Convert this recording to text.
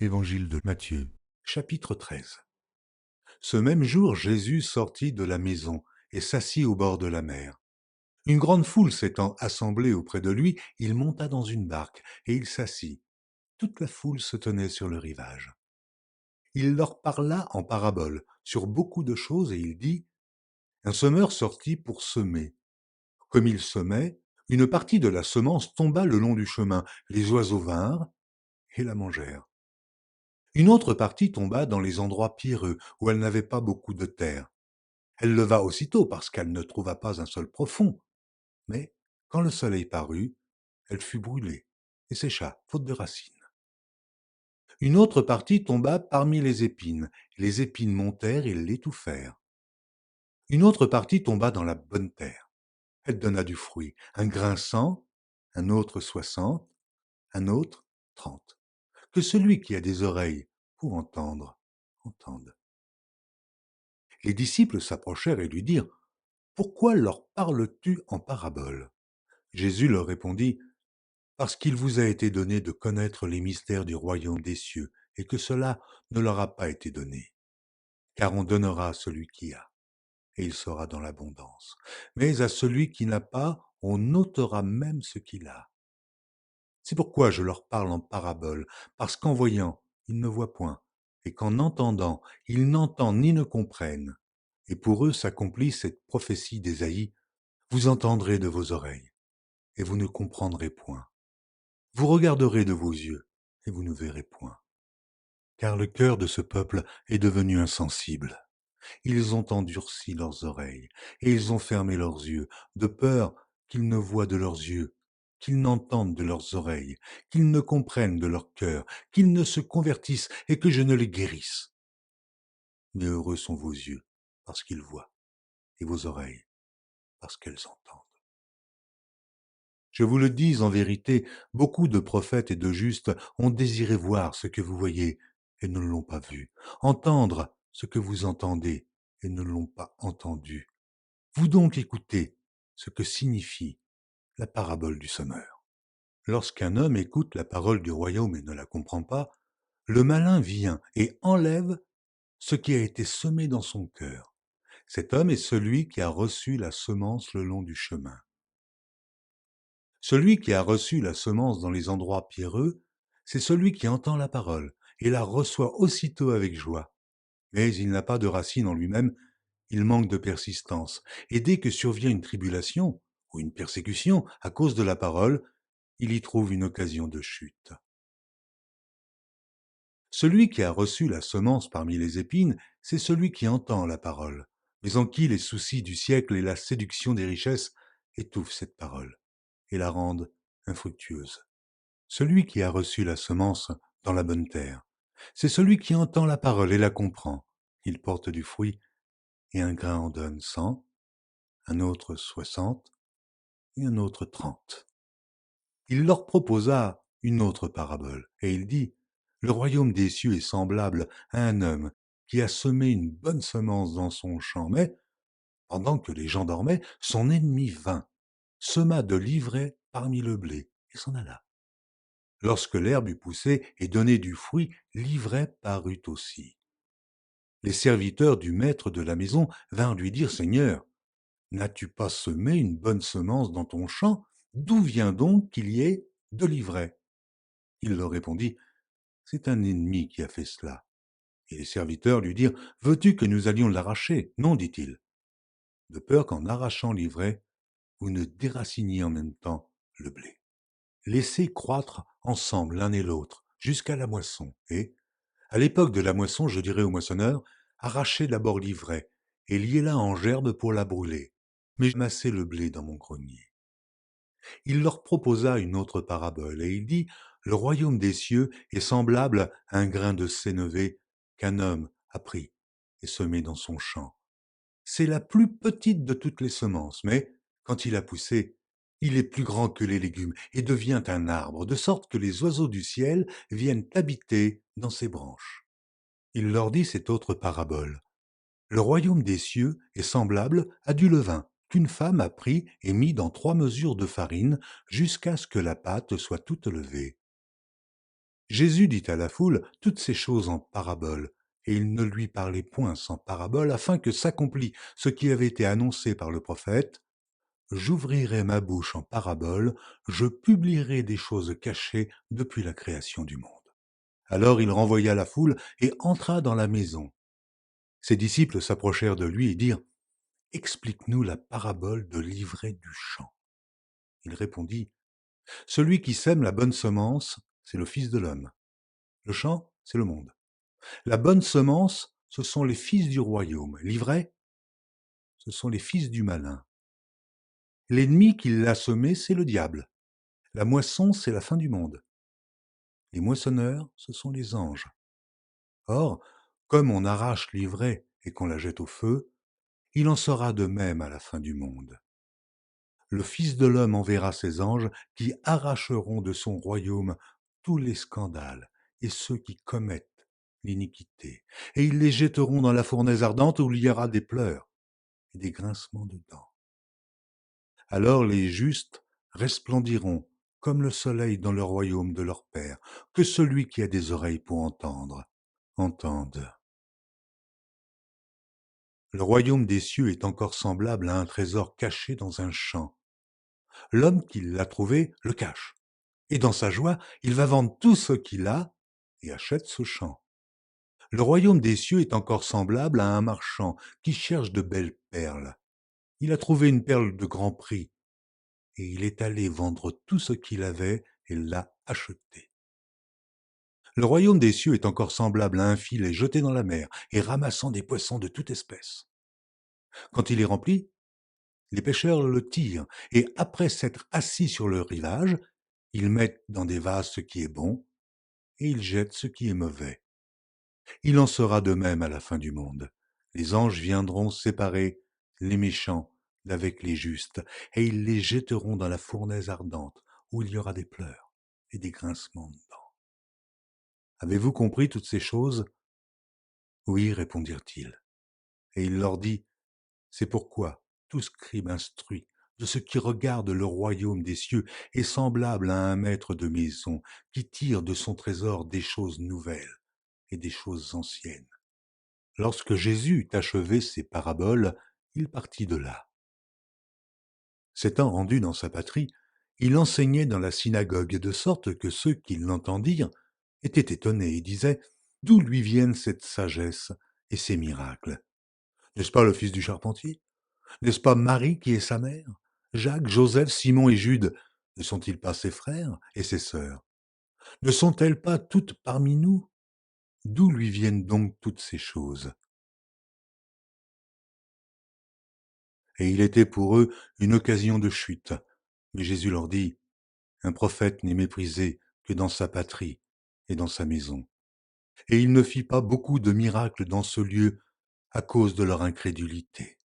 Évangile de Matthieu, chapitre 13. Ce même jour, Jésus sortit de la maison et s'assit au bord de la mer. Une grande foule s'étant assemblée auprès de lui, il monta dans une barque et il s'assit. Toute la foule se tenait sur le rivage. Il leur parla en parabole sur beaucoup de choses et il dit, un semeur sortit pour semer. Comme il semait, une partie de la semence tomba le long du chemin. Les oiseaux vinrent et la mangèrent. Une autre partie tomba dans les endroits pierreux, où elle n'avait pas beaucoup de terre. Elle leva aussitôt parce qu'elle ne trouva pas un sol profond. Mais, quand le soleil parut, elle fut brûlée et sécha, faute de racines. Une autre partie tomba parmi les épines. Les épines montèrent et l'étouffèrent. Une autre partie tomba dans la bonne terre. Elle donna du fruit, un grain 100, un autre 60, un autre 30. Que celui qui a des oreilles pour entendre, entende. Les disciples s'approchèrent et lui dirent, pourquoi leur parles-tu en parabole? Jésus leur répondit, parce qu'il vous a été donné de connaître les mystères du royaume des cieux, et que cela ne leur a pas été donné. Car on donnera à celui qui a, et il sera dans l'abondance. Mais à celui qui n'a pas, on ôtera même ce qu'il a. C'est pourquoi je leur parle en parabole, parce qu'en voyant, ils ne voient point, et qu'en entendant, ils n'entendent ni ne comprennent. Et pour eux s'accomplit cette prophétie d'Ésaïe, vous entendrez de vos oreilles, et vous ne comprendrez point. Vous regarderez de vos yeux, et vous ne verrez point. Car le cœur de ce peuple est devenu insensible. Ils ont endurci leurs oreilles, et ils ont fermé leurs yeux, de peur qu'ils ne voient de leurs yeux, qu'ils n'entendent de leurs oreilles, qu'ils ne comprennent de leur cœur, qu'ils ne se convertissent et que je ne les guérisse. Mais heureux sont vos yeux, parce qu'ils voient, et vos oreilles, parce qu'elles entendent. Je vous le dis en vérité, beaucoup de prophètes et de justes ont désiré voir ce que vous voyez et ne l'ont pas vu, entendre ce que vous entendez et ne l'ont pas entendu. Vous donc écoutez ce que signifie la parabole du semeur. Lorsqu'un homme écoute la parole du royaume et ne la comprend pas, le malin vient et enlève ce qui a été semé dans son cœur. Cet homme est celui qui a reçu la semence le long du chemin. Celui qui a reçu la semence dans les endroits pierreux, c'est celui qui entend la parole et la reçoit aussitôt avec joie. Mais il n'a pas de racine en lui-même, il manque de persistance. Et dès que survient une tribulation ou une persécution à cause de la parole, il y trouve une occasion de chute. Celui qui a reçu la semence parmi les épines, c'est celui qui entend la parole, mais en qui les soucis du siècle et la séduction des richesses étouffent cette parole et la rendent infructueuse. Celui qui a reçu la semence dans la bonne terre, c'est celui qui entend la parole et la comprend. Il porte du fruit, et un grain en donne 100, un autre 60, et un autre 30. Il leur proposa une autre parabole, et il dit, le royaume des cieux est semblable à un homme qui a semé une bonne semence dans son champ, mais, pendant que les gens dormaient, son ennemi vint, sema de l'ivraie parmi le blé, et s'en alla. Lorsque l'herbe eut poussé et donné du fruit, l'ivraie parut aussi. Les serviteurs du maître de la maison vinrent lui dire, Seigneur, n'as-tu pas semé une bonne semence dans ton champ? D'où vient donc qu'il y ait de l'ivraie? Il leur répondit, c'est un ennemi qui a fait cela. Et les serviteurs lui dirent, veux-tu que nous allions l'arracher? Non, dit-il, de peur qu'en arrachant l'ivraie, vous ne déraciniez en même temps le blé. Laissez croître ensemble l'un et l'autre jusqu'à la moisson. Et, à l'époque de la moisson, je dirai au moissonneur, arrachez d'abord l'ivraie et liez-la en gerbe pour la brûler, mais massez le blé dans mon grenier. Il leur proposa une autre parabole et il dit, le royaume des cieux est semblable à un grain de sénévé qu'un homme a pris et semé dans son champ. C'est la plus petite de toutes les semences, mais quand il a poussé, il est plus grand que les légumes et devient un arbre, de sorte que les oiseaux du ciel viennent habiter dans ses branches. Il leur dit cette autre parabole. Le royaume des cieux est semblable à du levain qu'une femme a pris et mis dans 3 mesures de farine jusqu'à ce que la pâte soit toute levée. Jésus dit à la foule toutes ces choses en paraboles, et il ne lui parlait point sans parabole, afin que s'accomplît ce qui avait été annoncé par le prophète. J'ouvrirai ma bouche en parabole, je publierai des choses cachées depuis la création du monde. Alors il renvoya la foule et entra dans la maison. Ses disciples s'approchèrent de lui et dirent: Explique-nous la parabole de l'ivraie du champ. Il répondit: Celui qui sème la bonne semence, c'est le Fils de l'homme. Le champ, c'est le monde. La bonne semence, ce sont les fils du royaume. L'ivraie, ce sont les fils du malin. L'ennemi qui l'a semé, c'est le diable. La moisson, c'est la fin du monde. Les moissonneurs, ce sont les anges. Or, comme on arrache l'ivraie et qu'on la jette au feu, il en sera de même à la fin du monde. Le Fils de l'homme enverra ses anges qui arracheront de son royaume tous les scandales et ceux qui commettent l'iniquité, et ils les jetteront dans la fournaise ardente où il y aura des pleurs et des grincements de dents. Alors les justes resplendiront comme le soleil dans le royaume de leur Père. Que celui qui a des oreilles pour entendre, entende. Le royaume des cieux est encore semblable à un trésor caché dans un champ. L'homme qui l'a trouvé le cache, et dans sa joie, il va vendre tout ce qu'il a et achète ce champ. Le royaume des cieux est encore semblable à un marchand qui cherche de belles perles. Il a trouvé une perle de grand prix, et il est allé vendre tout ce qu'il avait et l'a achetée. Le royaume des cieux est encore semblable à un filet jeté dans la mer et ramassant des poissons de toute espèce. Quand il est rempli, les pêcheurs le tirent, et après s'être assis sur le rivage, ils mettent dans des vases ce qui est bon, et ils jettent ce qui est mauvais. Il en sera de même à la fin du monde. Les anges viendront séparer les méchants d'avec les justes, et ils les jetteront dans la fournaise ardente, où il y aura des pleurs et des grincements de dents. Avez-vous compris toutes ces choses? Oui, répondirent-ils. Et il leur dit: C'est pourquoi tout scribe instruit de ce qui regarde le royaume des cieux est semblable à un maître de maison qui tire de son trésor des choses nouvelles et des choses anciennes. Lorsque Jésus eut achevé ses paraboles, il partit de là. S'étant rendu dans sa patrie, il enseignait dans la synagogue, de sorte que ceux qui l'entendirent étaient étonnés et disaient: D'où lui viennent cette sagesse et ces miracles? N'est-ce pas le fils du charpentier? N'est-ce pas Marie qui est sa mère? Jacques, Joseph, Simon et Jude, ne sont-ils pas ses frères et ses sœurs? Ne sont-elles pas toutes parmi nous? D'où lui viennent donc toutes ces choses? Et il était pour eux une occasion de chute. Mais Jésus leur dit: Un prophète n'est méprisé que dans sa patrie et dans sa maison. Et il ne fit pas beaucoup de miracles dans ce lieu à cause de leur incrédulité.